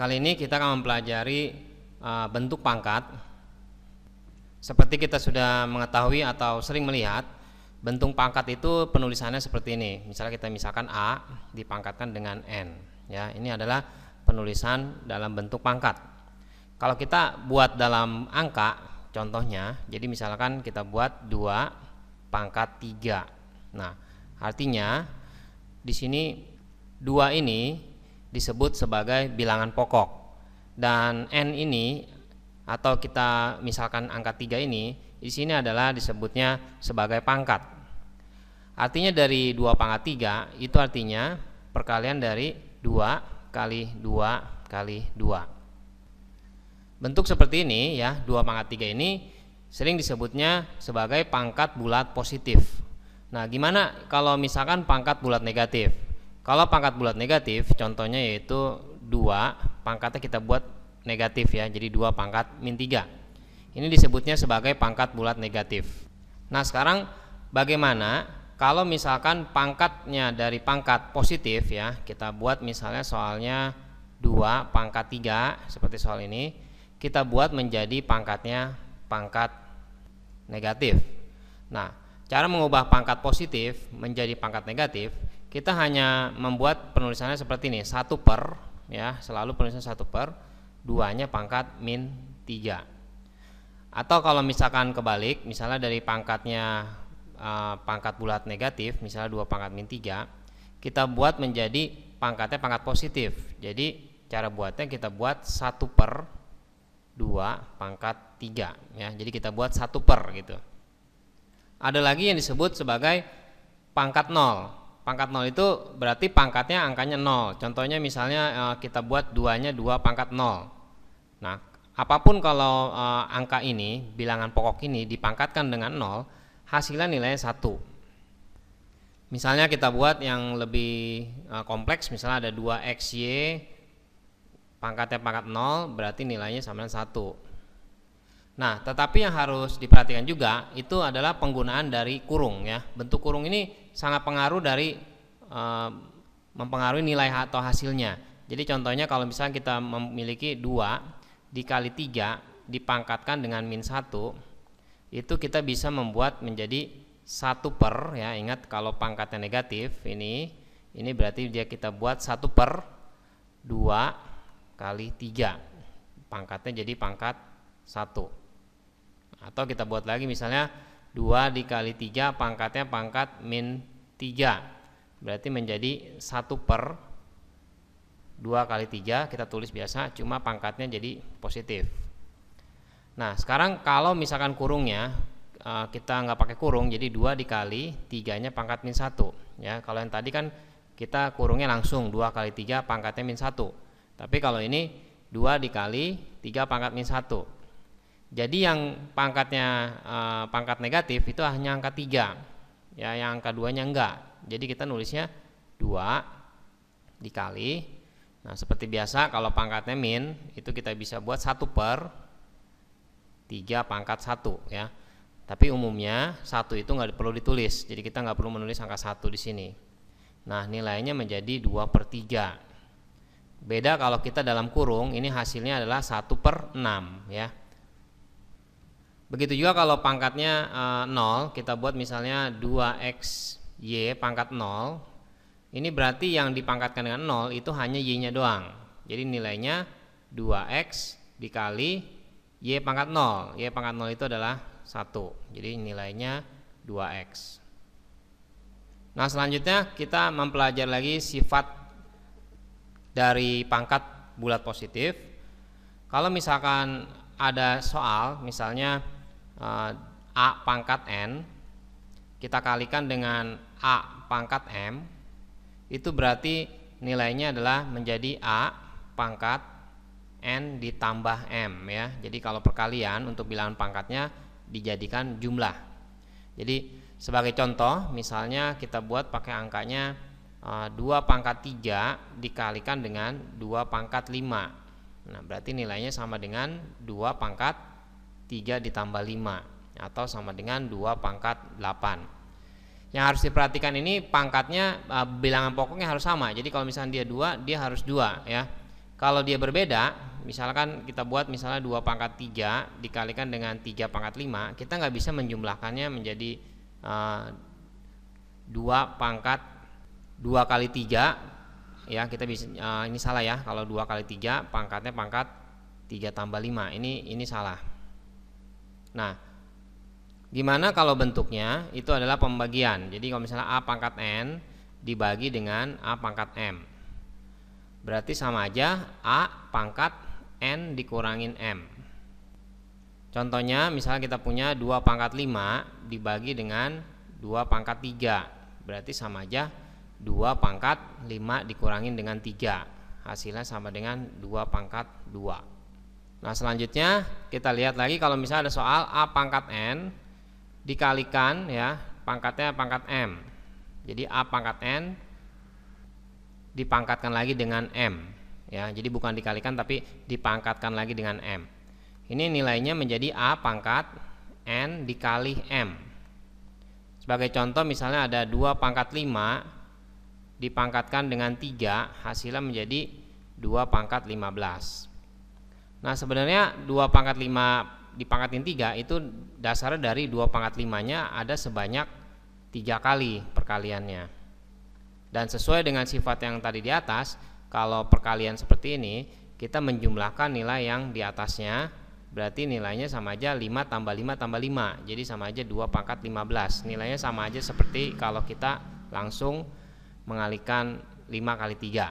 Kali ini kita akan mempelajari bentuk pangkat. Seperti kita sudah mengetahui atau sering melihat, bentuk pangkat itu penulisannya seperti ini. Misalnya kita misalkan A dipangkatkan dengan N. Ya, ini adalah penulisan dalam bentuk pangkat. Kalau kita buat dalam angka, contohnya, jadi misalkan kita buat 2 pangkat 3. Nah, artinya di sini 2 ini disebut sebagai bilangan pokok, dan N ini atau kita misalkan angka 3 ini di sini adalah disebutnya sebagai pangkat. Artinya dari 2 pangkat 3 itu artinya perkalian dari 2 kali 2 kali 2. Bentuk seperti ini ya, 2 pangkat 3 ini sering disebutnya sebagai pangkat bulat positif. Nah, gimana kalau misalkan pangkat bulat negatif? Kalau pangkat bulat negatif, contohnya yaitu 2 pangkatnya kita buat negatif ya, jadi 2 pangkat min 3. Ini disebutnya sebagai pangkat bulat negatif. Nah, sekarang bagaimana kalau misalkan pangkatnya dari pangkat positif ya, kita buat misalnya soalnya 2 pangkat 3 seperti soal ini, kita buat menjadi pangkatnya pangkat negatif. Nah, cara mengubah pangkat positif menjadi pangkat negatif, kita hanya membuat penulisannya seperti ini, 1 per ya, selalu penulisan 1 per 2-nya pangkat min 3. Atau kalau misalkan kebalik, misalnya dari pangkatnya pangkat bulat negatif, misalnya 2 pangkat min 3, kita buat menjadi pangkatnya pangkat positif. Jadi cara buatnya kita buat 1 per 2 pangkat 3 ya. Jadi kita buat 1 per gitu. Ada lagi yang disebut sebagai pangkat 0. Pangkat 0 itu berarti pangkatnya angkanya 0. Contohnya misalnya kita buat 2-nya 2 pangkat 0. Nah, apapun kalau angka ini, bilangan pokok ini dipangkatkan dengan 0, hasilnya nilainya 1. Misalnya kita buat yang lebih kompleks, misalnya ada 2xy pangkatnya pangkat 0, berarti nilainya sama dengan 1. Nah, tetapi yang harus diperhatikan juga itu adalah penggunaan dari kurung ya. Bentuk kurung ini sangat pengaruh dari mempengaruhi nilai atau hasilnya. Jadi contohnya kalau misalnya kita memiliki 2 dikali 3 dipangkatkan dengan min 1, itu kita bisa membuat menjadi 1 per ya. Ingat kalau pangkatnya negatif ini berarti dia kita buat 1 per 2 kali 3. Pangkatnya jadi pangkat 1. Atau kita buat lagi misalnya 2 dikali 3 pangkatnya pangkat min 3, berarti menjadi 1 per 2 kali 3, kita tulis biasa, cuma pangkatnya jadi positif. Nah, sekarang kalau misalkan kurungnya kita nggak pakai kurung, jadi 2 dikali 3-nya pangkat min 1 ya. Kalau yang tadi kan kita kurungnya langsung 2 kali 3 pangkatnya min 1, tapi kalau ini 2 dikali 3 pangkat min 1. Jadi yang pangkatnya pangkat negatif itu hanya angka 3 ya, yang angka 2-nya enggak. Jadi kita nulisnya 2 dikali, nah seperti biasa kalau pangkatnya min itu kita bisa buat 1 per 3 pangkat 1 ya. Tapi umumnya 1 itu nggak perlu ditulis, jadi kita nggak perlu menulis angka 1 di sini. Nah, nilainya menjadi 2 per 3. Beda kalau kita dalam kurung, ini hasilnya adalah 1 per 6 ya. Begitu juga kalau pangkatnya 0, kita buat misalnya 2xy pangkat 0. Ini berarti yang dipangkatkan dengan 0 itu hanya y-nya doang. Jadi nilainya 2x dikali y pangkat 0. Y pangkat 0 itu adalah 1. Jadi nilainya 2x. Nah, selanjutnya kita mempelajari lagi sifat dari pangkat bulat positif. Kalau misalkan ada soal misalnya A pangkat N kita kalikan dengan A pangkat M, itu berarti nilainya adalah menjadi A pangkat N ditambah M ya. Jadi kalau perkalian untuk bilangan pangkatnya dijadikan jumlah. Jadi sebagai contoh misalnya kita buat pakai angkanya 2 pangkat 3 dikalikan dengan 2 pangkat 5. Nah, berarti nilainya sama dengan 2 pangkat 3 ditambah 5 atau sama dengan 2 pangkat 8. Yang harus diperhatikan ini pangkatnya bilangan pokoknya harus sama. Jadi kalau misalnya dia 2, dia harus 2 ya. Kalau dia berbeda, misalkan kita buat misalnya 2 pangkat 3 dikalikan dengan 3 pangkat 5, kita nggak bisa menjumlahkannya menjadi 2 pangkat 2 kali 3 ya, kita bisa ini salah ya. Kalau 2 kali 3 pangkatnya pangkat 3 tambah 5, ini salah. Nah, gimana kalau bentuknya itu adalah pembagian. Jadi kalau misalnya A pangkat N dibagi dengan A pangkat M, berarti sama aja A pangkat N dikurangin M. Contohnya misalnya kita punya 2 pangkat 5 dibagi dengan 2 pangkat 3, berarti sama aja 2 pangkat 5 dikurangin dengan 3, hasilnya sama dengan 2 pangkat 2. Nah, selanjutnya kita lihat lagi kalau misalnya ada soal A pangkat N dikalikan ya pangkatnya pangkat M. Jadi A pangkat N dipangkatkan lagi dengan M ya. Jadi bukan dikalikan tapi dipangkatkan lagi dengan M. Ini nilainya menjadi A pangkat N dikali M. Sebagai contoh misalnya ada 2 pangkat 5 dipangkatkan dengan 3, hasilnya menjadi 2 pangkat 15. Nah, sebenarnya 2 pangkat 5 dipangkatin 3 itu dasarnya dari 2 pangkat 5-nya ada sebanyak 3 kali perkaliannya. Dan sesuai dengan sifat yang tadi di atas, kalau perkalian seperti ini kita menjumlahkan nilai yang di atasnya, berarti nilainya sama aja 5 tambah 5 tambah 5, jadi sama aja 2 pangkat 15. Nilainya sama aja seperti kalau kita langsung mengalihkan 5 kali 3.